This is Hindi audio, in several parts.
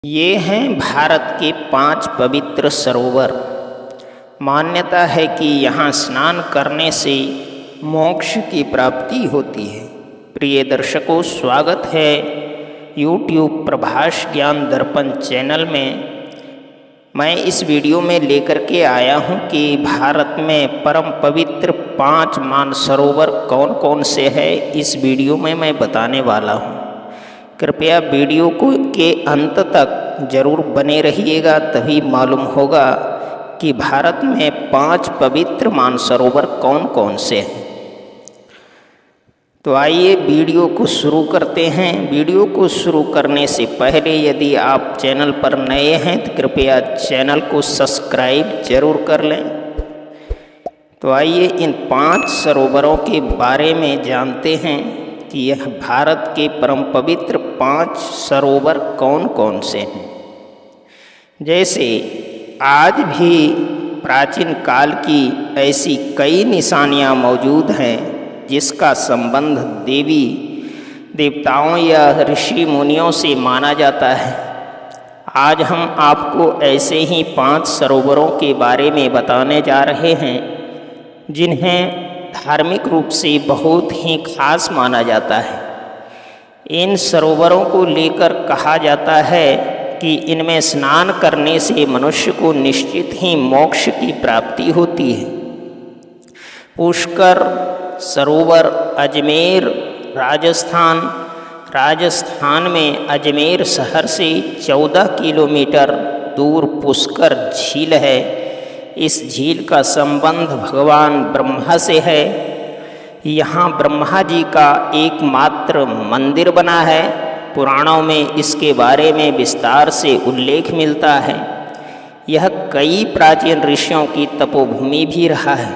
ये हैं भारत के 5 पवित्र सरोवर। मान्यता है कि यहाँ स्नान करने से मोक्ष की प्राप्ति होती है। प्रिय दर्शकों, स्वागत है YouTube प्रभास ज्ञान दर्पण चैनल में। मैं इस वीडियो में लेकर के आया हूँ कि भारत में परम पवित्र 5 मानसरोवर कौन कौन से हैं। इस वीडियो में मैं बताने वाला हूँ। कृपया वीडियो को के अंत तक जरूर बने रहिएगा, तभी मालूम होगा कि भारत में 5 पवित्र मानसरोवर कौन कौन से हैं। तो आइए वीडियो को शुरू करते हैं। वीडियो को शुरू करने से पहले यदि आप चैनल पर नए हैं तो कृपया चैनल को सब्सक्राइब जरूर कर लें। तो आइए इन 5 सरोवरों के बारे में जानते हैं कि यह भारत के परम पवित्र 5 सरोवर कौन कौन से हैं। जैसे आज भी प्राचीन काल की ऐसी कई निशानियां मौजूद हैं जिसका संबंध देवी देवताओं या ऋषि मुनियों से माना जाता है। आज हम आपको ऐसे ही 5 सरोवरों के बारे में बताने जा रहे हैं जिन्हें धार्मिक रूप से बहुत ही खास माना जाता है। इन सरोवरों को लेकर कहा जाता है कि इनमें स्नान करने से मनुष्य को निश्चित ही मोक्ष की प्राप्ति होती है। पुष्कर सरोवर अजमेर राजस्थान में अजमेर शहर से 14 किलोमीटर दूर पुष्कर झील है। इस झील का संबंध भगवान ब्रह्मा से है। यहाँ ब्रह्मा जी का एकमात्र मंदिर बना है। पुराणों में इसके बारे में विस्तार से उल्लेख मिलता है। यह कई प्राचीन ऋषियों की तपोभूमि भी रहा है।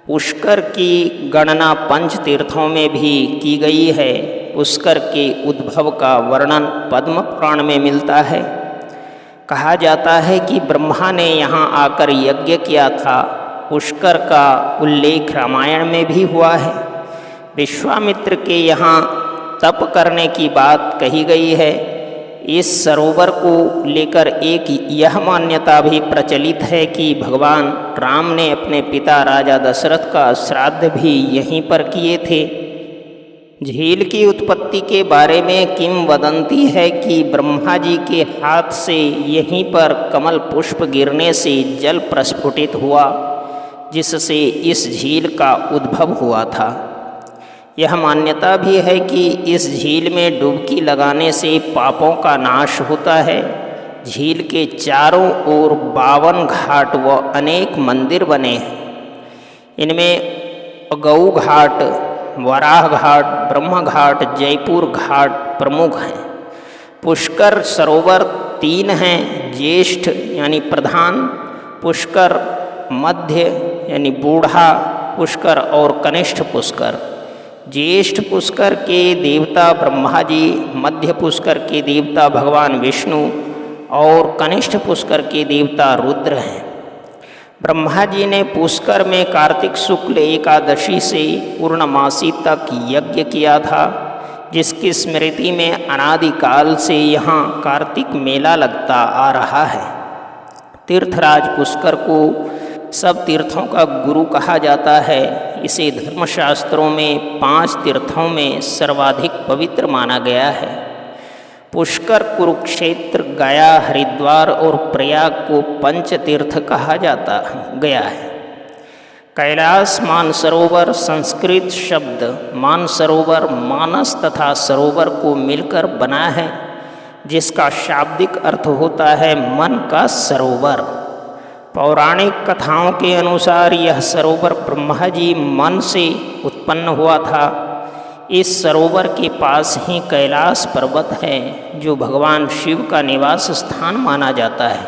पुष्कर की गणना 5 तीर्थों में भी की गई है। पुष्कर के उद्भव का वर्णन पद्म पुराण में मिलता है। कहा जाता है कि ब्रह्मा ने यहाँ आकर यज्ञ किया था। पुष्कर का उल्लेख रामायण में भी हुआ है। विश्वामित्र के यहाँ तप करने की बात कही गई है। इस सरोवर को लेकर एक यह मान्यता भी प्रचलित है कि भगवान राम ने अपने पिता राजा दशरथ का श्राद्ध भी यहीं पर किए थे। झील की उत्पत्ति के बारे में किंवदंती है कि ब्रह्मा जी के हाथ से यहीं पर कमल पुष्प गिरने से जल प्रस्फुटित हुआ, जिससे इस झील का उद्भव हुआ था। यह मान्यता भी है कि इस झील में डुबकी लगाने से पापों का नाश होता है। झील के चारों ओर 52 घाट व अनेक मंदिर बने हैं। इनमें गौ घाट, वराह घाट, ब्रह्म घाट, जयपुर घाट प्रमुख हैं। पुष्कर सरोवर 3 हैं। ज्येष्ठ यानी प्रधान पुष्कर, मध्य यानी बूढ़ा पुष्कर और कनिष्ठ पुष्कर। ज्येष्ठ पुष्कर के देवता ब्रह्मा जी, मध्य पुष्कर के देवता भगवान विष्णु और कनिष्ठ पुष्कर के देवता रुद्र हैं। ब्रह्मा जी ने पुष्कर में कार्तिक शुक्ल एकादशी से पूर्णमासी तक यज्ञ किया था, जिसकी स्मृति में अनादिकाल से यहाँ कार्तिक मेला लगता आ रहा है। तीर्थराज पुष्कर को सब तीर्थों का गुरु कहा जाता है। इसे धर्मशास्त्रों में 5 तीर्थों में सर्वाधिक पवित्र माना गया है। पुष्कर, कुरुक्षेत्र, गया, हरिद्वार और प्रयाग को पंचतीर्थ कहा जाता गया है। कैलाश मानसरोवर संस्कृत शब्द मानसरोवर, मानस तथा सरोवर को मिलकर बना है, जिसका शाब्दिक अर्थ होता है मन का सरोवर। पौराणिक कथाओं के अनुसार यह सरोवर ब्रह्मा जी मन से उत्पन्न हुआ था। इस सरोवर के पास ही कैलाश पर्वत है, जो भगवान शिव का निवास स्थान माना जाता है,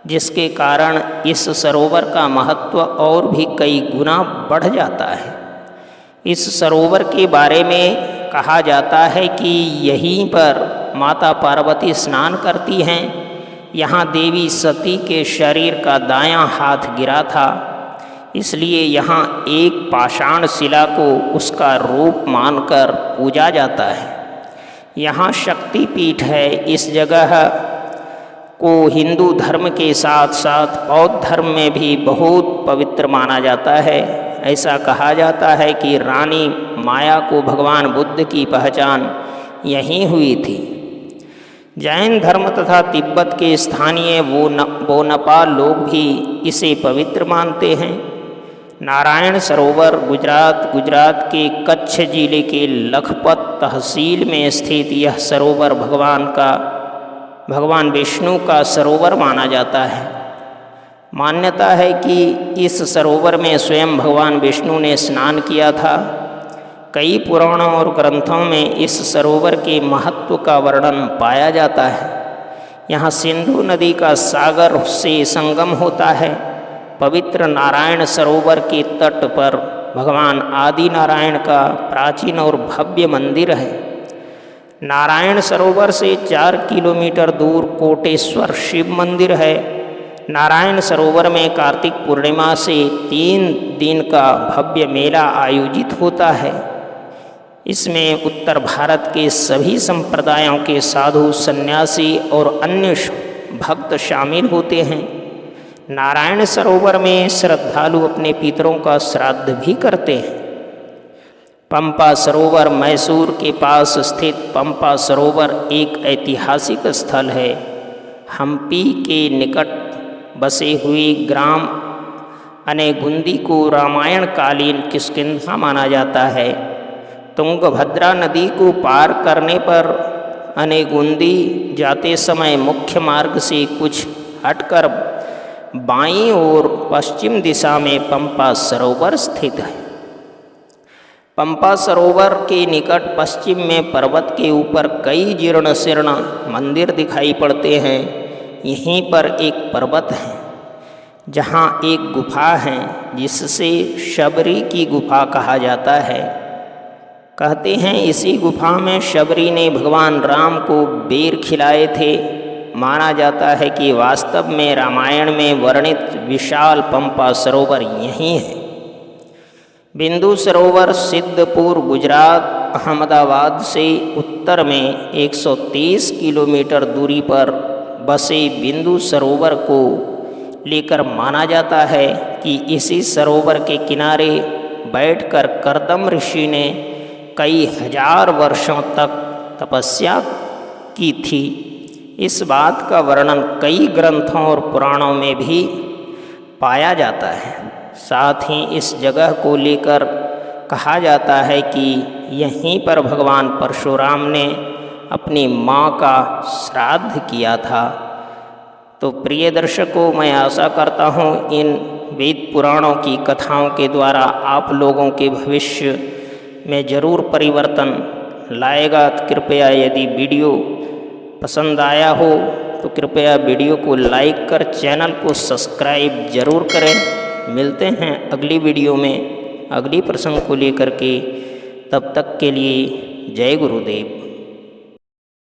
जिसके कारण इस सरोवर का महत्व और भी कई गुना बढ़ जाता है। इस सरोवर के बारे में कहा जाता है कि यहीं पर माता पार्वती स्नान करती हैं। यहाँ देवी सती के शरीर का दायां हाथ गिरा था, इसलिए यहाँ एक पाषाण शिला को उसका रूप मानकर पूजा जाता है। यहाँ शक्तिपीठ है। इस जगह को हिंदू धर्म के साथ साथ बौद्ध धर्म में भी बहुत पवित्र माना जाता है। ऐसा कहा जाता है कि रानी माया को भगवान बुद्ध की पहचान यहीं हुई थी। जैन धर्म तथा तिब्बत के स्थानीय बोनपा लोग भी इसे पवित्र मानते हैं। नारायण सरोवर गुजरात के कच्छ जिले के लखपत तहसील में स्थित यह सरोवर भगवान विष्णु का सरोवर माना जाता है। मान्यता है कि इस सरोवर में स्वयं भगवान विष्णु ने स्नान किया था। कई पुराणों और ग्रंथों में इस सरोवर के महत्व का वर्णन पाया जाता है। यहाँ सिंधु नदी का सागर से संगम होता है। पवित्र नारायण सरोवर के तट पर भगवान आदि नारायण का प्राचीन और भव्य मंदिर है। नारायण सरोवर से 4 किलोमीटर दूर कोटेश्वर शिव मंदिर है। नारायण सरोवर में कार्तिक पूर्णिमा से 3 दिन का भव्य मेला आयोजित होता है। इसमें उत्तर भारत के सभी संप्रदायों के साधु, सन्यासी और अन्य भक्त शामिल होते हैं। नारायण सरोवर में श्रद्धालु अपने पितरों का श्राद्ध भी करते हैं। पंपा सरोवर मैसूर के पास स्थित पंपा सरोवर एक ऐतिहासिक स्थल है। हम्पी के निकट बसे हुए ग्राम अनेगुंदी को रामायण कालीन किष्किंधा माना जाता है। तुंगभद्रा नदी को पार करने पर अनेगुंदी जाते समय मुख्य मार्ग से कुछ हटकर बाईं ओर पश्चिम दिशा में पंपा सरोवर स्थित है। पंपा सरोवर के निकट पश्चिम में पर्वत के ऊपर कई जीर्ण शीर्ण मंदिर दिखाई पड़ते हैं। यहीं पर एक पर्वत है जहाँ एक गुफा है जिससे शबरी की गुफा कहा जाता है। कहते हैं इसी गुफा में शबरी ने भगवान राम को बेर खिलाए थे। माना जाता है कि वास्तव में रामायण में वर्णित विशाल पंपा सरोवर यहीं है। बिंदु सरोवर सिद्धपुर गुजरात अहमदाबाद से उत्तर में 130 किलोमीटर दूरी पर बसे बिंदु सरोवर को लेकर माना जाता है कि इसी सरोवर के किनारे बैठकर कर्दम ऋषि ने कई हजार वर्षों तक तपस्या की थी। इस बात का वर्णन कई ग्रंथों और पुराणों में भी पाया जाता है। साथ ही इस जगह को लेकर कहा जाता है कि यहीं पर भगवान परशुराम ने अपनी माँ का श्राद्ध किया था। तो प्रिय दर्शकों, मैं आशा करता हूँ इन वेद पुराणों की कथाओं के द्वारा आप लोगों के भविष्य में ज़रूर परिवर्तन लाएगा। कृपया यदि वीडियो पसंद आया हो तो कृपया वीडियो को लाइक कर चैनल को सब्सक्राइब ज़रूर करें। मिलते हैं अगली वीडियो में अगली प्रसंग को लेकर के। तब तक के लिए जय गुरुदेव।